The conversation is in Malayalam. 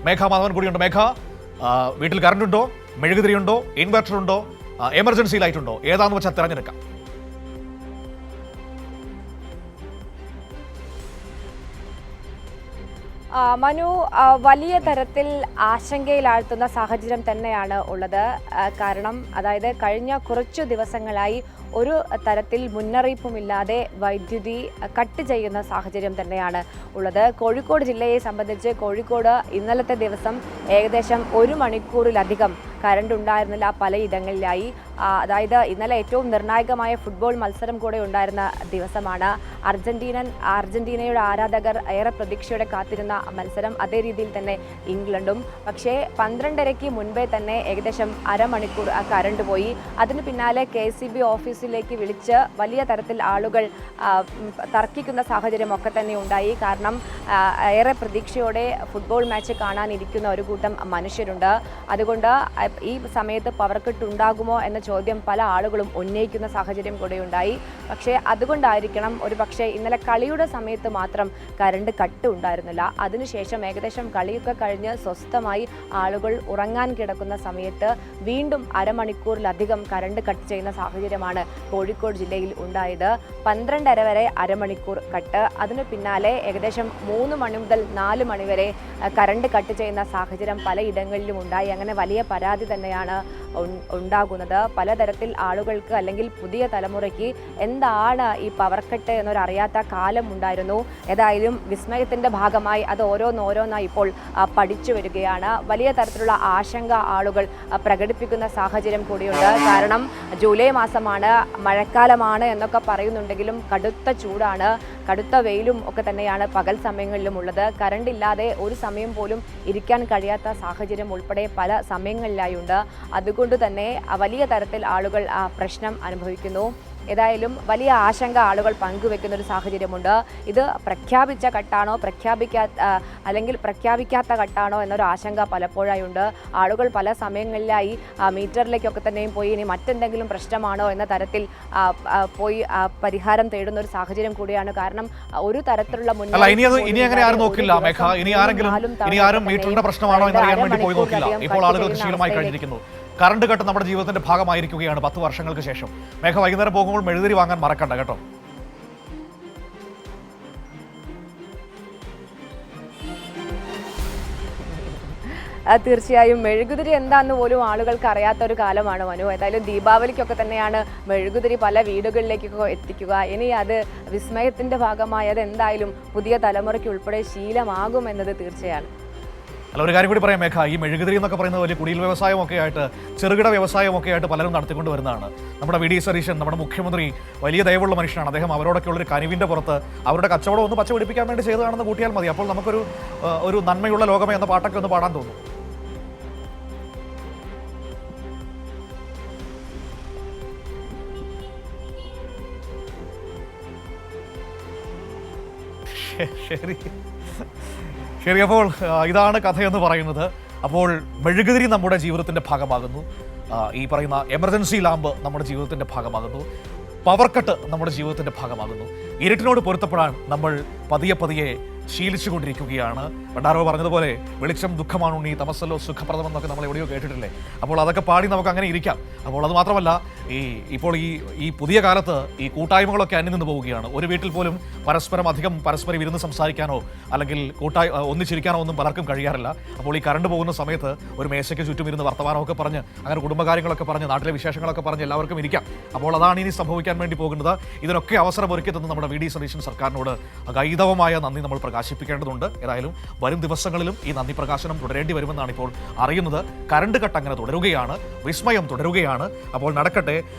മേഘ മാധവൻ കൂടിയുണ്ട്. മേഘ, വീട്ടിൽ കറണ്ട് ഉണ്ടോ, മെഴുകുതിരി ഉണ്ടോ, ഇൻവെർട്ടർ ഉണ്ടോ, എമർജൻസി ലൈറ്റ് ഉണ്ടോ, ഏതാണെന്ന് വെച്ചാൽ തിരഞ്ഞെടുക്കാം. മനു, വലിയ തരത്തിൽ ആശങ്കയിലാഴ്ത്തുന്ന സാഹചര്യം തന്നെയാണ് ഉള്ളത്. കാരണം അതായത് കഴിഞ്ഞ കുറച്ചു ദിവസങ്ങളായി ഒരു തരത്തിൽ മുന്നറിയിപ്പുമില്ലാതെ വൈദ്യുതി കട്ട് ചെയ്യുന്ന സാഹചര്യം തന്നെയാണ് ഉള്ളത്. കോഴിക്കോട് ജില്ലയെ സംബന്ധിച്ച് കോഴിക്കോട് ഇന്നലത്തെ ദിവസം ഏകദേശം 1 മണിക്കൂറിലധികം കറണ്ട് ഉണ്ടായിരുന്നില്ല പലയിടങ്ങളിലായി. അതായത് ഇന്നലെ ഏറ്റവും നിർണായകമായ ഫുട്ബോൾ മത്സരം കൂടെ ഉണ്ടായിരുന്ന ദിവസമാണ്. അർജന്റീനയുടെ ആരാധകർ ഏറെ പ്രതീക്ഷയോടെ കാത്തിരുന്ന മത്സരം, അതേ രീതിയിൽ തന്നെ ഇംഗ്ലണ്ടും. പക്ഷേ 12:30-ക്ക് മുൻപേ തന്നെ ഏകദേശം അരമണിക്കൂർ കറണ്ട് പോയി. അതിന് പിന്നാലെ KCB ഓഫീസിലേക്ക് വിളിച്ച് വലിയ തരത്തിൽ ആളുകൾ തർക്കിക്കുന്ന സാഹചര്യമൊക്കെ തന്നെ ഉണ്ടായി. കാരണം ഏറെ പ്രതീക്ഷയോടെ ഫുട്ബോൾ മാച്ച് കാണാനിരിക്കുന്ന ഒരു കൂട്ടം മനുഷ്യരുണ്ട്. അതുകൊണ്ട് ഈ സമയത്ത് പവർ കട്ട് ഉണ്ടാകുമോ എന്ന ചോദ്യം പല ആളുകളും ഉന്നയിക്കുന്ന സാഹചര്യം കൂടെ ഉണ്ടായി. പക്ഷേ അതുകൊണ്ടായിരിക്കണം ഒരു പക്ഷേ ഇന്നലെ കളിയുടെ സമയത്ത് മാത്രം കറണ്ട് കട്ട് ഉണ്ടായിരുന്നില്ല. അതിനുശേഷം ഏകദേശം കളിയൊക്കെ കഴിഞ്ഞ് സ്വസ്ഥമായി ആളുകൾ ഉറങ്ങാൻ കിടക്കുന്ന സമയത്ത് വീണ്ടും അരമണിക്കൂറിലധികം കറണ്ട് കട്ട് ചെയ്യുന്ന സാഹചര്യമാണ് കോഴിക്കോട് ജില്ലയിൽ ഉണ്ടായത്. 12:30 വരെ അരമണിക്കൂർ കട്ട്, അതിന് പിന്നാലെ ഏകദേശം 3 മണി മുതൽ 4 മണി വരെ കറണ്ട് കട്ട് ചെയ്യുന്ന സാഹചര്യം പലയിടങ്ങളിലും ഉണ്ടായി. അങ്ങനെ വലിയ പരാതി തന്നെയാണ് ഉണ്ടാകുന്നത്. പലതരത്തിൽ ആളുകൾക്ക് അല്ലെങ്കിൽ പുതിയ തലമുറയ്ക്ക് എന്താണ് ഈ പവർ കട്ട് എന്നൊരറിയാത്ത കാലം ഉണ്ടായിരുന്നു. ഏതായാലും വിസ്മയത്തിൻ്റെ ഭാഗമായി അത് ഓരോന്നോരോന്നായി ഇപ്പോൾ പഠിച്ചു വരികയാണ്. വലിയ തരത്തിലുള്ള ആശങ്ക ആളുകൾ പ്രകടിപ്പിക്കുന്ന സാഹചര്യം കൂടിയുണ്ട്. കാരണം ജൂലൈ മാസമാണ്, മഴക്കാലമാണ് എന്നൊക്കെ പറയുന്നുണ്ടെങ്കിലും കടുത്ത ചൂടാണ്, കടുത്ത വെയിലും ഒക്കെ തന്നെയാണ് പകൽ സമയങ്ങളിലും ഉള്ളത്. കറണ്ട് ഇല്ലാതെ ഒരു സമയം പോലും ഇരിക്കാൻ കഴിയാത്ത സാഹചര്യം ഉൾപ്പെടെ പല സമയങ്ങളിലായി ഉണ്ട്. അതുകൊണ്ട് തന്നെ വലിയ തരത്തിൽ ആളുകൾ പ്രശ്നം അനുഭവിക്കുന്നു. ഏതായാലും വലിയ ആശങ്ക ആളുകൾ പങ്കുവെക്കുന്ന ഒരു സാഹചര്യമുണ്ട്. ഇത് പ്രഖ്യാപിച്ച കട്ടാണോ, പ്രഖ്യാപിക്കാത്ത കട്ടാണോ എന്നൊരു ആശങ്ക പലപ്പോഴായി ഉണ്ട്. ആളുകൾ പല സമയങ്ങളിലായി മീറ്ററിലേക്കൊക്കെ തന്നെയും പോയി ഇനി മറ്റെന്തെങ്കിലും പ്രശ്നമാണോ എന്ന തരത്തിൽ പോയി പരിഹാരം തേടുന്ന ഒരു സാഹചര്യം കൂടിയാണ്. കാരണം ഒരു തരത്തിലുള്ള കറണ്ട് കട്ട് നമ്മുടെ ജീവിതത്തിന്റെ ഭാഗമായിരിക്കുകയാണ് 10 വർഷങ്ങൾക്ക് ശേഷം. മേഘ, വൈകുന്നേരം പോകുമ്പോൾ മെഴുകുതിരി വാങ്ങാൻ മറക്കണ്ട കേട്ടോ. തീർച്ചയായും മെഴുകുതിരി എന്താണെന്ന് പോലും ആളുകൾക്ക് അറിയാത്തൊരു കാലമാണ് മനു. ഏതായാലും ദീപാവലിക്കൊക്കെ തന്നെയാണ് മെഴുകുതിരി പല വീടുകളിലേക്കൊക്കെ എത്തിക്കുക. ഇനി അത് വിസ്മയത്തിൻ്റെ ഭാഗമായി അത് എന്തായാലും പുതിയ തലമുറയ്ക്ക് ഉൾപ്പെടെ ശീലമാകുമെന്നത് തീർച്ചയാണ്. അല്ല, ഒരു കാര്യം കൂടി പറയാം മേഘ, ഈ മെഴുകുതിരി എന്നൊക്കെ പറയുന്നത് വലിയ കുടിൽ വ്യവസായമൊക്കെ ആയിട്ട്, ചെറുകിട വ്യവസായമൊക്കെ ആയിട്ട് പലരും നടത്തിക്കൊണ്ട് വരുന്നതാണ്. നമ്മുടെ VD സതീശൻ, നമ്മുടെ മുഖ്യമന്ത്രി, വലിയ ദയവുള്ള മനുഷ്യനാണ്. അദ്ദേഹം അവരോടൊക്കെ ഉള്ളൊരു കനിവിൻ്റെ പുറത്ത് അവരുടെ കച്ചവടം ഒന്ന് പച്ച പിടിപ്പിക്കാൻ വേണ്ടി ചെയ്തതാണെന്ന് കൂട്ടിയാൽ മതി. അപ്പോൾ നമുക്കൊരു നന്മയുള്ള ലോകമേ എന്ന പാട്ടൊക്കെ ഒന്ന് പാടാൻ തോന്നും. ശരി, അപ്പോൾ ഇതാണ് കഥയെന്ന് പറയുന്നത്. അപ്പോൾ മെഴുകുതിരി നമ്മുടെ ജീവിതത്തിൻ്റെ ഭാഗമാകുന്നു. ഈ പറയുന്ന എമർജൻസി ലാമ്പ് നമ്മുടെ ജീവിതത്തിൻ്റെ ഭാഗമാകുന്നു. പവർ കട്ട് നമ്മുടെ ജീവിതത്തിൻ്റെ ഭാഗമാകുന്നു. ഇരുട്ടിനോട് പൊരുത്തപ്പെടാൻ നമ്മൾ പതിയെ ശീലിച്ചുകൊണ്ടിരിക്കുകയാണ്. ഭണ്ഡാരോ പറഞ്ഞതുപോലെ വെളിച്ചം ദുഃഖമാണ് ഉണ്ണി, തമസ്സല്ലോ സുഖപ്രദമെന്നൊക്കെ നമ്മൾ എവിടെയോ കേട്ടിട്ടില്ലേ? അപ്പോൾ അതൊക്കെ പാടി നമുക്ക് അങ്ങനെ ഇരിക്കാം. അപ്പോൾ അത് മാത്രമല്ല, ഇപ്പോൾ ഈ പുതിയ കാലത്ത് ഈ കൂട്ടായ്മകളൊക്കെ അന്യം നിന്ന് പോവുകയാണ്. ഒരു വീട്ടിൽ പോലും പരസ്പരം ഇരുന്ന് സംസാരിക്കാനോ അല്ലെങ്കിൽ ഒന്നിച്ചിരിക്കാനോ ഒന്നും പലർക്കും കഴിയാറില്ല. അപ്പോൾ ഈ കറണ്ട് പോകുന്ന സമയത്ത് ഒരു മേശയ്ക്ക് ചുറ്റും ഇരുന്ന് വർത്തമാനമൊക്കെ പറഞ്ഞ്, അങ്ങനെ കുടുംബകാര്യങ്ങളൊക്കെ പറഞ്ഞ്, നാട്ടിലെ വിശേഷങ്ങളൊക്കെ പറഞ്ഞ് എല്ലാവർക്കും ഇരിക്കാം. അപ്പോൾ അതാണ് ഇനി സംഭവിക്കാൻ വേണ്ടി പോകുന്നത്. ഇതിനൊക്കെ അവസരം ഒരുക്കി തന്ന നമ്മുടെ VD സതീശൻ സർക്കാരിനോട് അഗൈതവമായ നന്ദി നമ്മൾ പ്രകാശിപ്പിക്കേണ്ടതുണ്ട്. ഏതായാലും വരും ദിവസങ്ങളിലും ഈ നന്ദി പ്രകാശനം തുടരേണ്ടി വരുമെന്നാണ് ഇപ്പോൾ അറിയുന്നത്. കറണ്ട് കട്ട് അങ്ങനെ തുടരുകയാണ്, വിസ്മയം തുടരുകയാണ്. അപ്പോൾ നടക്കട്ടെ.